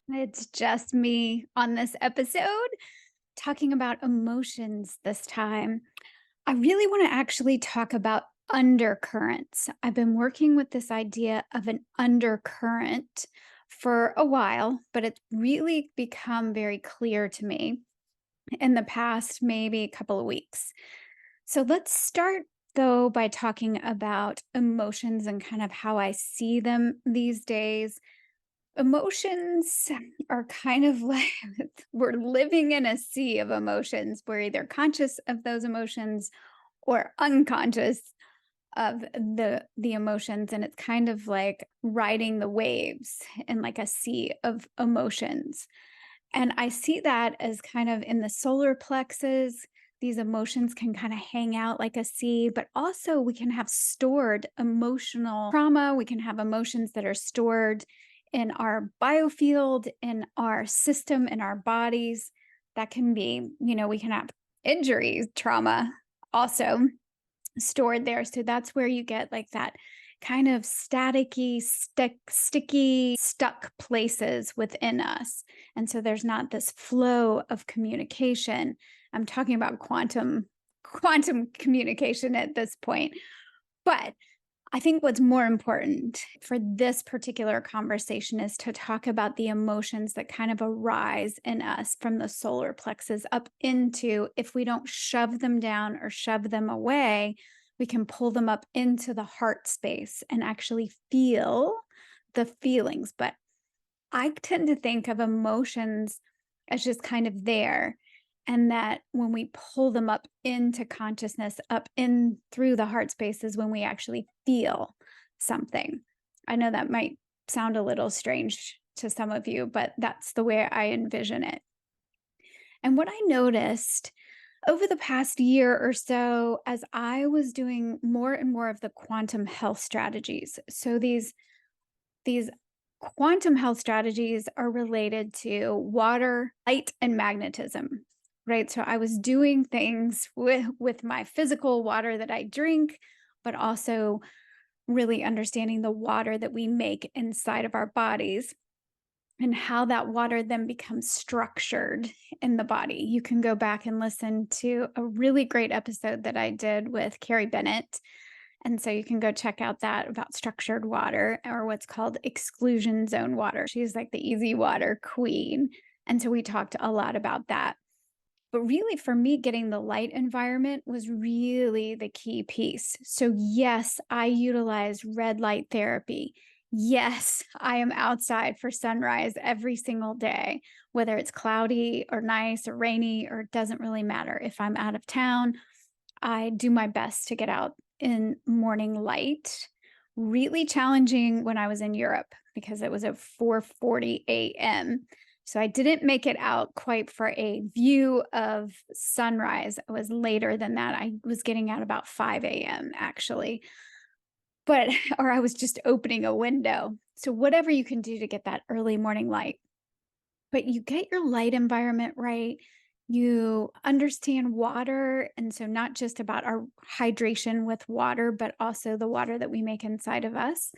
It's just me on this episode talking about emotions this time. I really want to actually talk about undercurrents. I've been working with this idea of an undercurrent for a while, but it's really become very clear to me in the past maybe couple of weeks. So let's start though by talking about emotions and kind of how I see them these days. Emotions are kind of like we're living in a sea of emotions. We're either conscious of those emotions or unconscious of the emotions, and it's kind of like riding the waves in like a sea of emotions. And I see that as kind of in the solar plexus. These emotions can kind of hang out like a sea, but also we can have stored emotional trauma. We can have emotions that are stored in our biofield, in our system, in our bodies. That can be, we can have injuries, trauma also stored there. So that's where you get like that kind of staticky, sticky, stuck places within us. And so there's not this flow of communication. I'm talking about quantum communication at this point. But I think what's more important for this particular conversation is to talk about the emotions that kind of arise in us from the solar plexus up into, if we don't shove them down or shove them away, we can pull them up into the heart space and actually feel the feelings. But I tend to think of emotions as just kind of there. And that when we pull them up into consciousness, up in through the heart spaces, when we actually feel something. I know that might sound a little strange to some of you, but that's the way I envision it. And what I noticed over the past year or so, as I was doing more and more of the quantum health strategies. So these quantum health strategies are related to water, light, and magnetism, right? So I was doing things with my physical water that I drink, but also really understanding the water that we make inside of our bodies and how that water then becomes structured in the body. You can go back and listen to a really great episode that I did with Carrie Bennett, and so you can go check out that about structured water, or what's called exclusion zone water. She's like the easy water queen. And so we talked a lot about that. But really, for me, getting the light environment was really the key piece. So, yes, I utilize red light therapy. Yes, I am outside for sunrise every single day, whether it's cloudy or nice or rainy, or it doesn't really matter. If I'm out of town, I do my best to get out in morning light. Really challenging when I was in Europe because it was at 4:40 a.m. So I didn't make it out quite for a view of sunrise. It was later than that. I was getting out about 5 a.m. actually. But or I was just opening a window. So whatever you can do to get that early morning light. But you get your light environment right. You understand water. And so, not just about our hydration with water, but also the water that we make inside of us.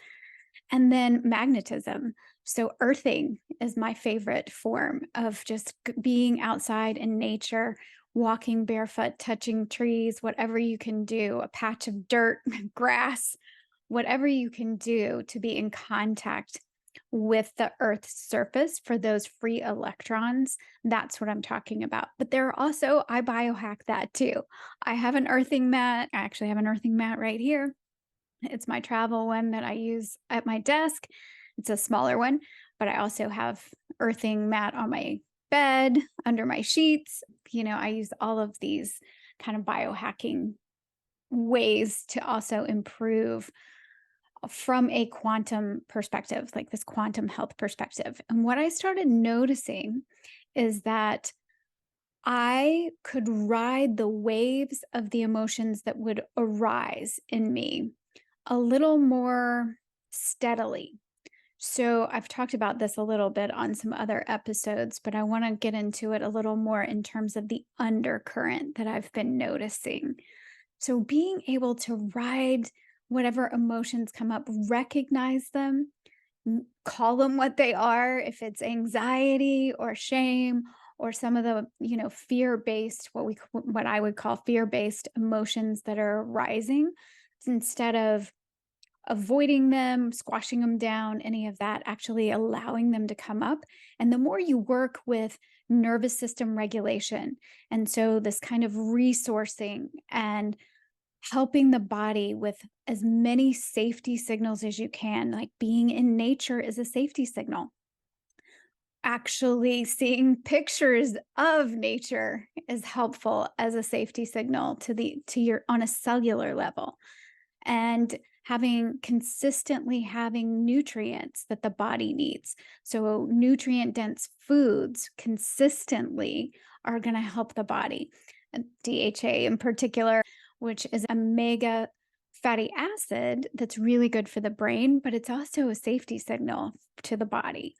And then magnetism. So, earthing is my favorite form of just being outside in nature, walking barefoot, touching trees, whatever you can do, a patch of dirt, grass, whatever you can do to be in contact with the Earth's surface for those free electrons. That's what I'm talking about. But there are also, I biohack that too. I have an earthing mat. I actually have an earthing mat right here. It's my travel one that I use at my desk. It's a smaller one, but I also have earthing mat on my bed, under my sheets. I use all of these kind of biohacking ways to also improve from a quantum perspective, like this quantum health perspective. And what I started noticing is that I could ride the waves of the emotions that would arise in me a little more steadily. So I've talked about this a little bit on some other episodes, but I want to get into it a little more in terms of the undercurrent that I've been noticing. So being able to ride whatever emotions come up, recognize them, call them what they are, if it's anxiety or shame or some of the, fear-based, what I would call fear-based emotions that are rising, instead of avoiding them, squashing them down, any of that, actually allowing them to come up. And the more you work with nervous system regulation, and so this kind of resourcing and helping the body with as many safety signals as you can, like being in nature is a safety signal. Actually, seeing pictures of nature is helpful as a safety signal to your on a cellular level. And consistently having nutrients that the body needs. So nutrient dense foods consistently are going to help the body. And DHA in particular, which is omega fatty acid that's really good for the brain, but it's also a safety signal to the body.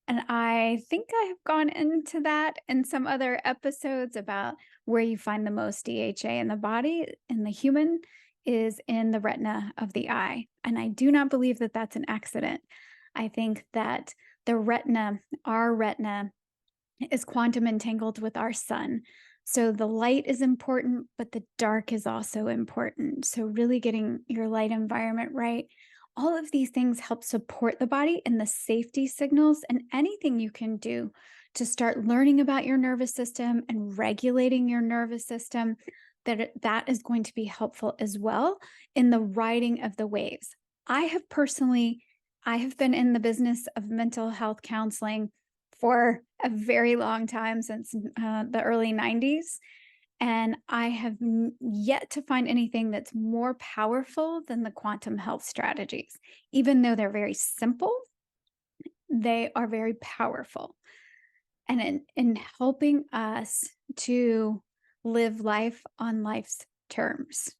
And I think I have gone into that in some other episodes about where you find the most DHA in the body, in the human, is in the retina of the eye. And I do not believe that that's an accident. I think that our retina, is quantum entangled with our sun. So the light is important, but the dark is also important. So really getting your light environment right. All of these things help support the body and the safety signals, and anything you can do to start learning about your nervous system and regulating your nervous system, that is going to be helpful as well in the riding of the waves. I have been in the business of mental health counseling for a very long time, since the early 90s. And I have yet to find anything that's more powerful than the quantum health strategies. Even though they're very simple, they are very powerful. And in helping us to live life on life's terms.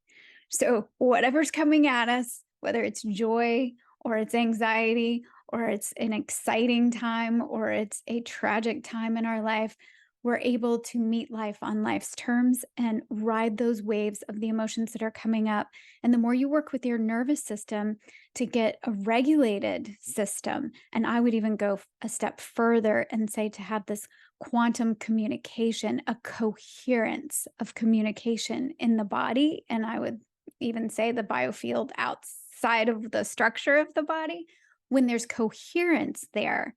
So whatever's coming at us, whether it's joy or it's anxiety or it's an exciting time or it's a tragic time in our life, we're able to meet life on life's terms and ride those waves of the emotions that are coming up. And the more you work with your nervous system to get a regulated system, and I would even go a step further and say to have this quantum communication, a coherence of communication in the body. And I would even say the biofield outside of the structure of the body. When there's coherence there,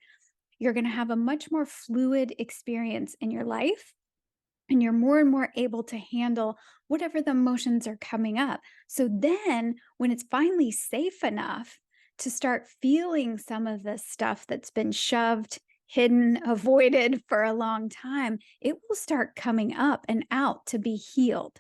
you're going to have a much more fluid experience in your life. And you're more and more able to handle whatever the emotions are coming up. So then, when it's finally safe enough to start feeling some of the stuff that's been shoved, hidden, avoided for a long time, it will start coming up and out to be healed.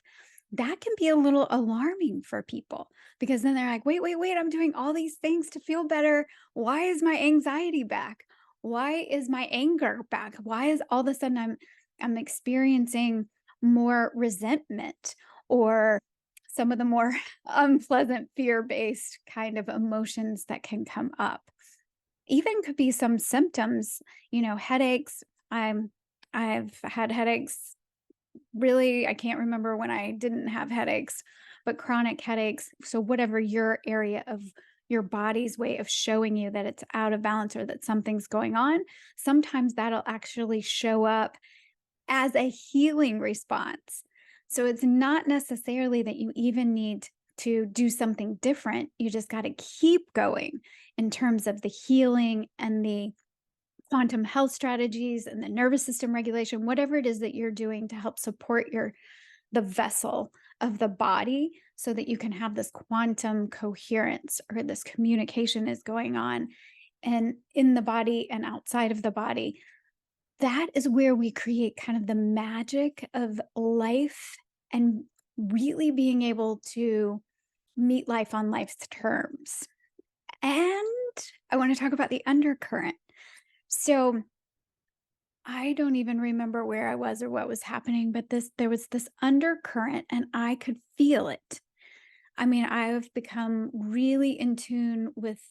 That can be a little alarming for people, because then they're like, wait, I'm doing all these things to feel better. Why is my anxiety back? Why is my anger back? Why is all of a sudden I'm experiencing more resentment or some of the more unpleasant fear-based kind of emotions that can come up? Even could be some symptoms, headaches. I've had headaches. Really, I can't remember when I didn't have headaches, but chronic headaches. So whatever your area of your body's way of showing you that it's out of balance or that something's going on, sometimes that'll actually show up as a healing response. So it's not necessarily that you even need to do something different. You just got to keep going in terms of the healing and the quantum health strategies and the nervous system regulation, whatever it is that you're doing to help support the vessel of the body, so that you can have this quantum coherence, or this communication is going on and in the body and outside of the body. That is where we create kind of the magic of life and really being able to meet life on life's terms. And I want to talk about the undercurrent. So I don't even remember where I was or what was happening, but there was this undercurrent and I could feel it. I mean, I've become really in tune with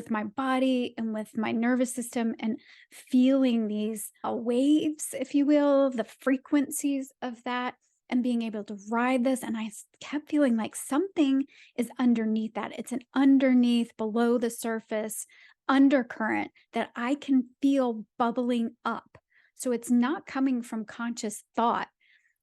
my body and with my nervous system, and feeling these waves, if you will, the frequencies of that, and being able to ride this. And I kept feeling like something is underneath that. It's an underneath, below the surface undercurrent that I can feel bubbling up. So it's not coming from conscious thought.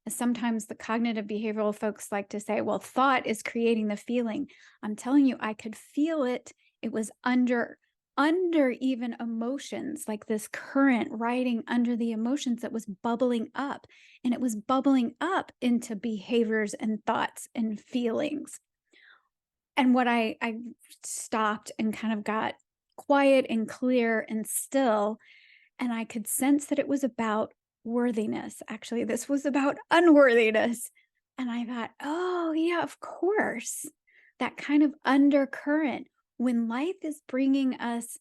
Sometimes the cognitive behavioral folks like to say, well, thought is creating the feeling. I'm telling you, I could feel it. It was under even emotions, like this current riding under the emotions that was bubbling up. And it was bubbling up into behaviors and thoughts and feelings. And what I stopped and kind of got quiet and clear and still, and I could sense that it was about worthiness. Actually, this was about unworthiness. And I thought, oh, yeah, of course. That kind of undercurrent when life is bringing us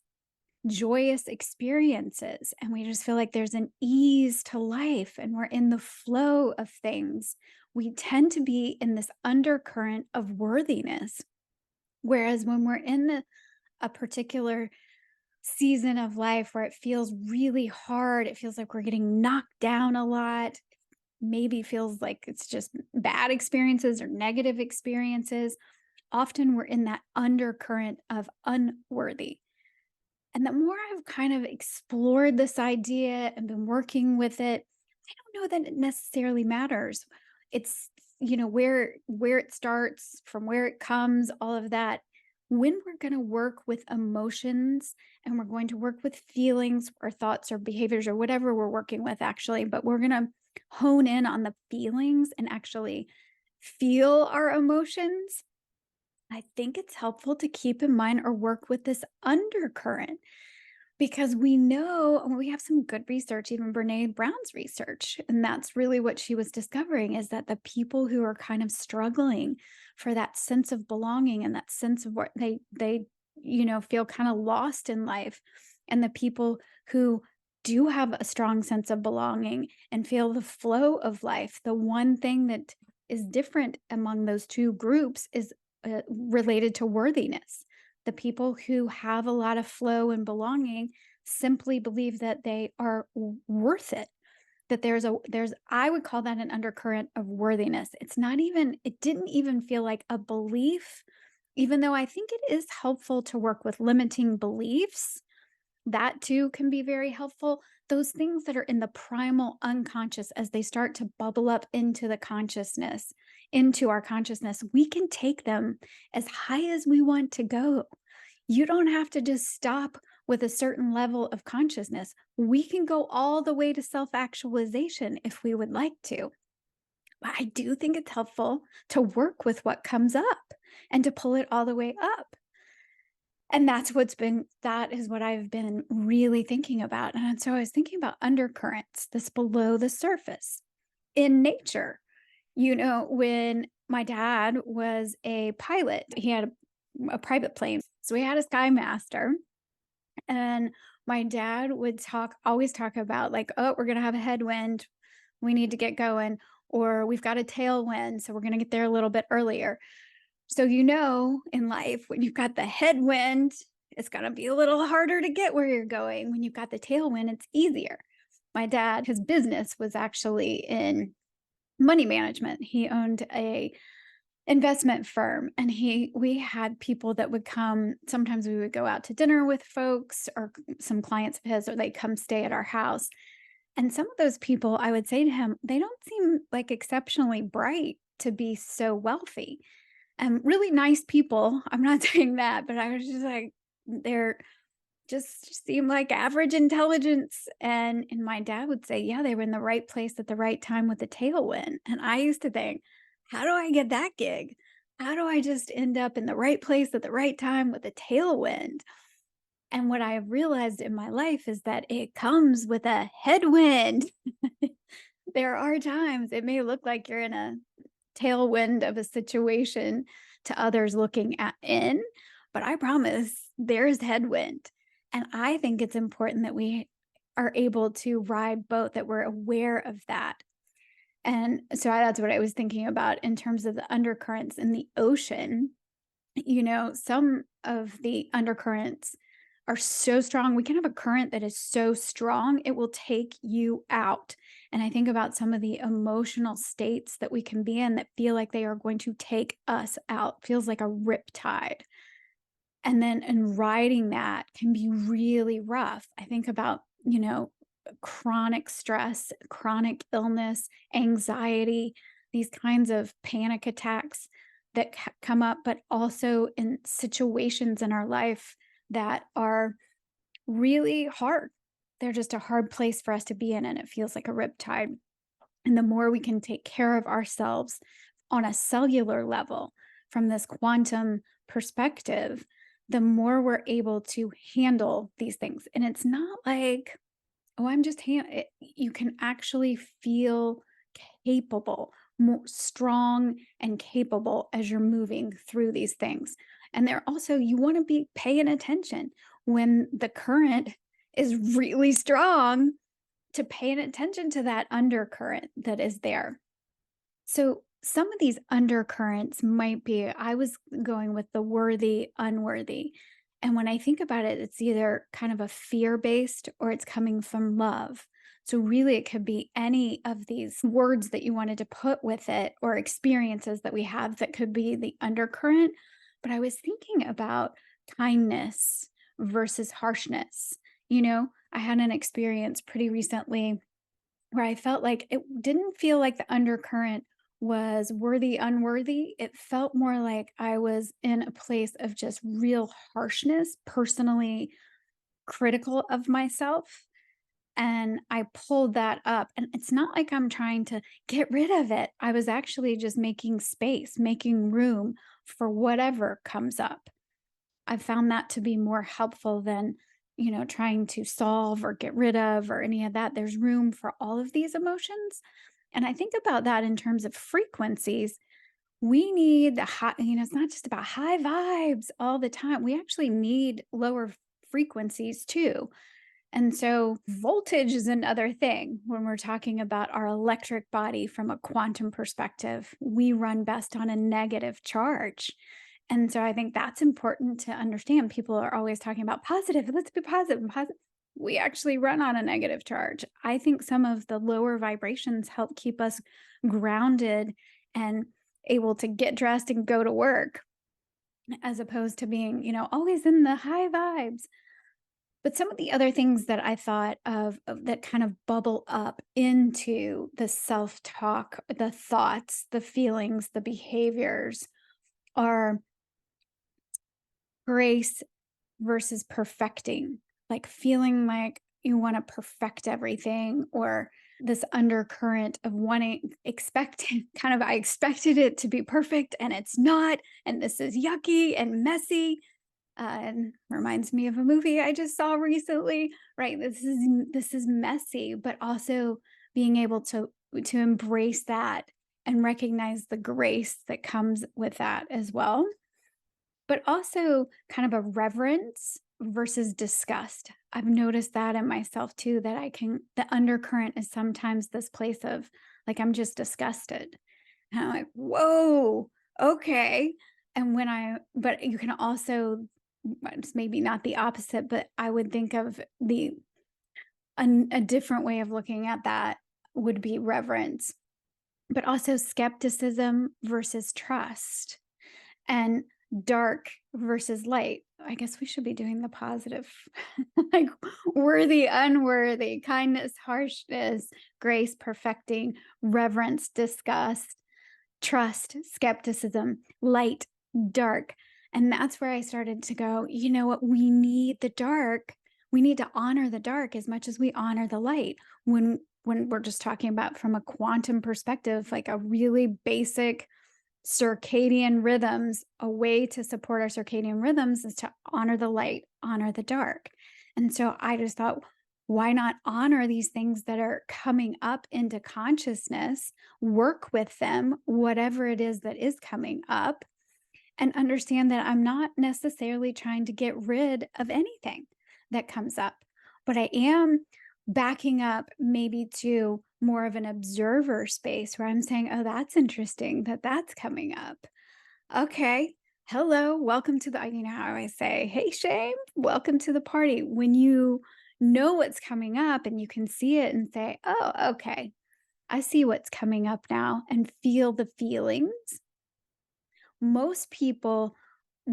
joyous experiences and we just feel like there's an ease to life and we're in the flow of things, we tend to be in this undercurrent of worthiness. Whereas when we're in a particular season of life where it feels really hard, it feels like we're getting knocked down a lot, maybe feels like it's just bad experiences or negative experiences, often we're in that undercurrent of unworthy. And the more I've kind of explored this idea and been working with it, I don't know that it necessarily matters. It's, where it starts, from where it comes, all of that. When we're going to work with emotions and we're going to work with feelings or thoughts or behaviors or whatever we're working with, actually, but we're going to hone in on the feelings and actually feel our emotions. I think it's helpful to keep in mind or work with this undercurrent because we know, and we have some good research, even Brene Brown's research, and that's really what she was discovering is that the people who are kind of struggling for that sense of belonging and that sense of what they feel kind of lost in life, and the people who do have a strong sense of belonging and feel the flow of life, the one thing that is different among those two groups is related to worthiness. The people who have a lot of flow and belonging simply believe that they are worth it. That I would call that an undercurrent of worthiness. It didn't even feel like a belief, even though I think it is helpful to work with limiting beliefs. That too can be very helpful. Those things that are in the primal unconscious, as they start to bubble up into our consciousness, we can take them as high as we want to go. You don't have to just stop with a certain level of consciousness. We can go all the way to self-actualization if we would like to. But I do think it's helpful to work with what comes up and to pull it all the way up. And that is what I've been really thinking about. And so I was thinking about undercurrents, this below the surface in nature. When my dad was a pilot, he had a private plane. So we had a Sky Master, and my dad would always talk about like, oh, we're going to have a headwind. We need to get going, or we've got a tailwind. So we're going to get there a little bit earlier. So, in life, when you've got the headwind, it's going to be a little harder to get where you're going. When you've got the tailwind, it's easier. My dad, his business was actually in money management. He owned a investment firm, and we had people that would come. Sometimes we would go out to dinner with folks or some clients of his, or they come stay at our house. And some of those people, I would say to him, they don't seem like exceptionally bright to be so wealthy. And really nice people. I'm not saying that, but I was just like, they're just seem like average intelligence. And my dad would say, yeah, they were in the right place at the right time with the tailwind. And I used to think, how do I get that gig? How do I just end up in the right place at the right time with a tailwind? And what I have realized in my life is that it comes with a headwind. There are times it may look like you're in a tailwind of a situation to others looking in, but I promise there's headwind. And I think it's important that we are able to ride both, that we're aware of that. And so that's what I was thinking about in terms of the undercurrents in the ocean. Some of the undercurrents are so strong. We can have a current that is so strong, it will take you out. And I think about some of the emotional states that we can be in that feel like they are going to take us out. Feels like a riptide. And then and riding that can be really rough. I think about, chronic stress, chronic illness, anxiety, these kinds of panic attacks that come up, but also in situations in our life that are really hard. They're just a hard place for us to be in, and it feels like a riptide. And the more we can take care of ourselves on a cellular level from this quantum perspective, the more we're able to handle these things. And it's not like, oh, you can actually feel capable, more strong and capable as you're moving through these things. And they're also, you want to be paying attention when the current is really strong, to paying attention to that undercurrent that is there. So some of these undercurrents might be, I was going with the worthy, unworthy. And when I think about it, it's either kind of a fear based or it's coming from love. So really, it could be any of these words that you wanted to put with it or experiences that we have that could be the undercurrent. But I was thinking about kindness versus harshness. I had an experience pretty recently where I felt like it didn't feel like the undercurrent was worthy, unworthy. It felt more like I was in a place of just real harshness, personally critical of myself. And I pulled that up. And it's not like I'm trying to get rid of it. I was actually just making space, making room for whatever comes up. I found that to be more helpful than, trying to solve or get rid of or any of that. There's room for all of these emotions. And I think about that in terms of frequencies. We need the high, it's not just about high vibes all the time. We actually need lower frequencies too. And so voltage is another thing when we're talking about our electric body from a quantum perspective. We run best on a negative charge. And so I think that's important to understand. People are always talking about positive. Let's be positive and positive. We actually run on a negative charge. I think some of the lower vibrations help keep us grounded and able to get dressed and go to work, as opposed to being, always in the high vibes. But some of the other things that I thought of that kind of bubble up into the self-talk, the thoughts, the feelings, the behaviors are grace versus perfecting, like feeling like you want to perfect everything, or this undercurrent of I expected it to be perfect and it's not. And this is yucky and messy. And reminds me of a movie I just saw recently, right? This is messy, but also being able to embrace that and recognize the grace that comes with that as well. But also kind of a reverence versus disgust. I've noticed that in myself too, that the undercurrent is sometimes this place of like, I'm just disgusted. And I'm like, whoa, okay. But you can also, it's maybe not the opposite, but I would think of a different way of looking at that would be reverence, but also skepticism versus trust. And dark versus light. I guess we should be doing the positive, like worthy, unworthy, kindness, harshness, grace, perfecting, reverence, disgust, trust, skepticism, light, dark. And that's where I started to go, you know what? We need the dark. We need to honor the dark as much as we honor the light. When we're just talking about from a quantum perspective, like a really basic circadian rhythms, a way to support our circadian rhythms is to honor the light, honor the dark. And so I just thought, why not honor these things that are coming up into consciousness, work with them, whatever it is that is coming up, and understand that I'm not necessarily trying to get rid of anything that comes up, but I am backing up maybe to more of an observer space where I'm saying, oh, that's interesting that that's coming up. Okay. Hello. Welcome to how I say, hey, Shame, welcome to the party. When you know what's coming up and you can see it and say, oh, okay, I see what's coming up now, and feel the feelings. Most people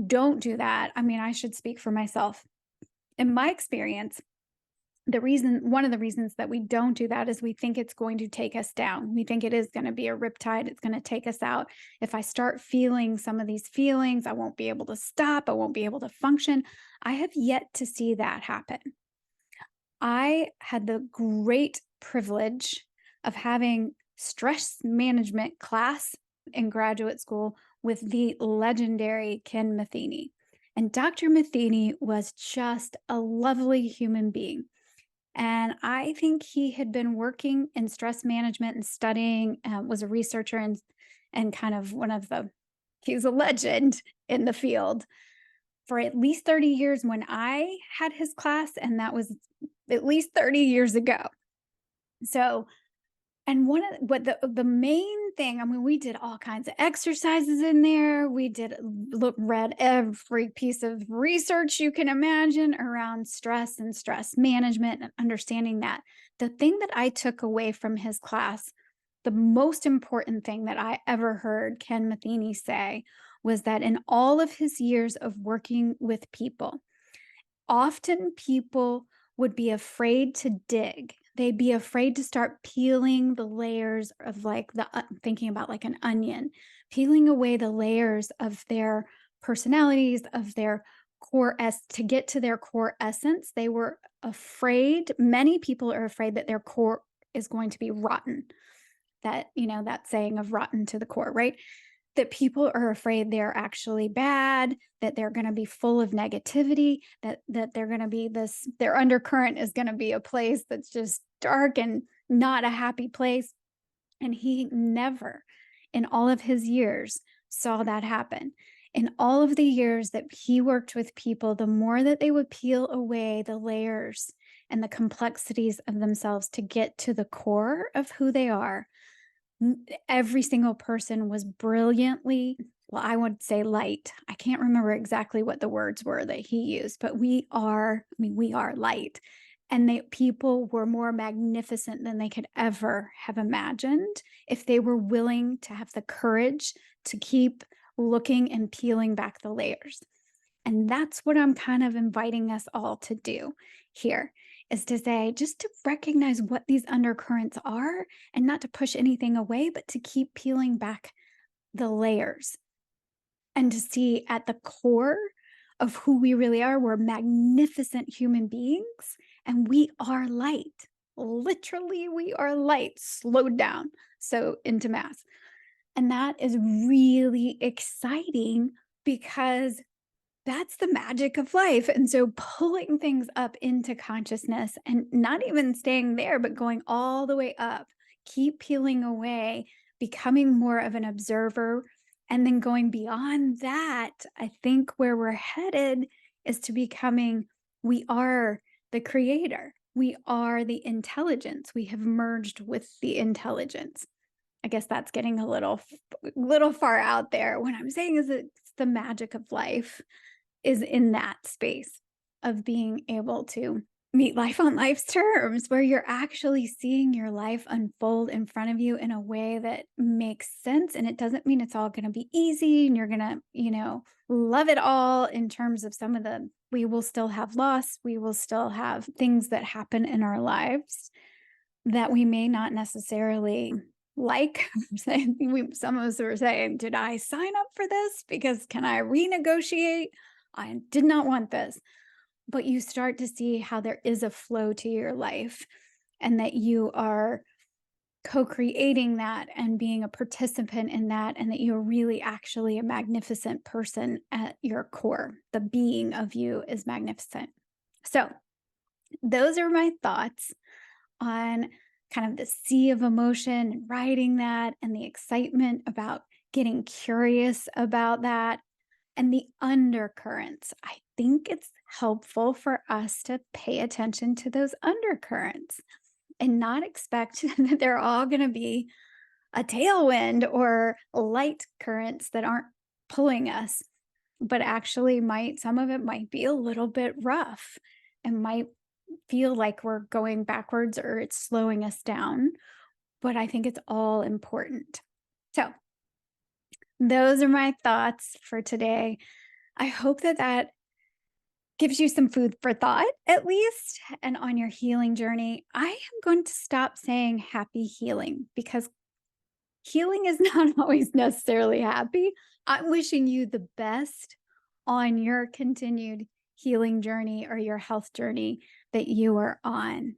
don't do that. I mean, I should speak for myself. In my experience, one of the reasons that we don't do that is we think it's going to take us down. We think it is going to be a riptide. It's going to take us out. If I start feeling some of these feelings, I won't be able to stop. I won't be able to function. I have yet to see that happen. I had the great privilege of having stress management class in graduate school with the legendary Ken Matheny. And Dr. Matheny was just a lovely human being. And I think he had been working in stress management and studying, was a researcher and kind of he's a legend in the field for at least 30 years when I had his class. And that was at least 30 years ago. So, and the main thing, I mean, we did all kinds of exercises in there. We read every piece of research you can imagine around stress and stress management and understanding that. The thing that I took away from his class, the most important thing that I ever heard Ken Matheny say was that in all of his years of working with people, often people would be afraid to dig. They'd be afraid to start peeling the layers of thinking about like an onion, peeling away the layers of their personalities, of their to get to their core essence. They were afraid. Many people are afraid that their core is going to be rotten. That saying of rotten to the core, right? That people are afraid they're actually bad, that they're going to be full of negativity, that they're going to be their undercurrent is going to be a place that's just dark and not a happy place. And he never, in all of his years, saw that happen. In all of the years that he worked with people, the more that they would peel away the layers and the complexities of themselves to get to the core of who they are, every single person was brilliantly, well, I would say light. I can't remember exactly what the words were that he used, but we are light. And people were more magnificent than they could ever have imagined if they were willing to have the courage to keep looking and peeling back the layers. And that's what I'm kind of inviting us all to do here, is to say, just to recognize what these undercurrents are and not to push anything away, but to keep peeling back the layers and to see at the core of who we really are. We're magnificent human beings and we are light. Literally, we are light slowed down so into mass. And that is really exciting because that's the magic of life. And so pulling things up into consciousness and not even staying there, but going all the way up, keep peeling away, becoming more of an observer. And then going beyond that, I think where we're headed is to becoming, we are the creator. We are the intelligence. We have merged with the intelligence. I guess that's getting a little far out there. What I'm saying is it's the magic of life is in that space of being able to meet life on life's terms, where you're actually seeing your life unfold in front of you in a way that makes sense. And it doesn't mean it's all going to be easy and you're going to, love it all in terms of we will still have loss. We will still have things that happen in our lives that we may not necessarily like. Some of us were saying, did I sign up for this? Because can I renegotiate? I did not want this. But you start to see how there is a flow to your life and that you are co-creating that and being a participant in that, and that you're really actually a magnificent person at your core. The being of you is magnificent. So those are my thoughts on kind of the sea of emotion and writing that and the excitement about getting curious about that. And the undercurrents, I think it's helpful for us to pay attention to those undercurrents and not expect that they're all going to be a tailwind or light currents that aren't pulling us, but actually some of it might be a little bit rough and might feel like we're going backwards or it's slowing us down. But I think it's all important. So those are my thoughts for today. I hope that that gives you some food for thought, at least. And on your healing journey, I am going to stop saying happy healing because healing is not always necessarily happy. I'm wishing you the best on your continued healing journey or your health journey that you are on.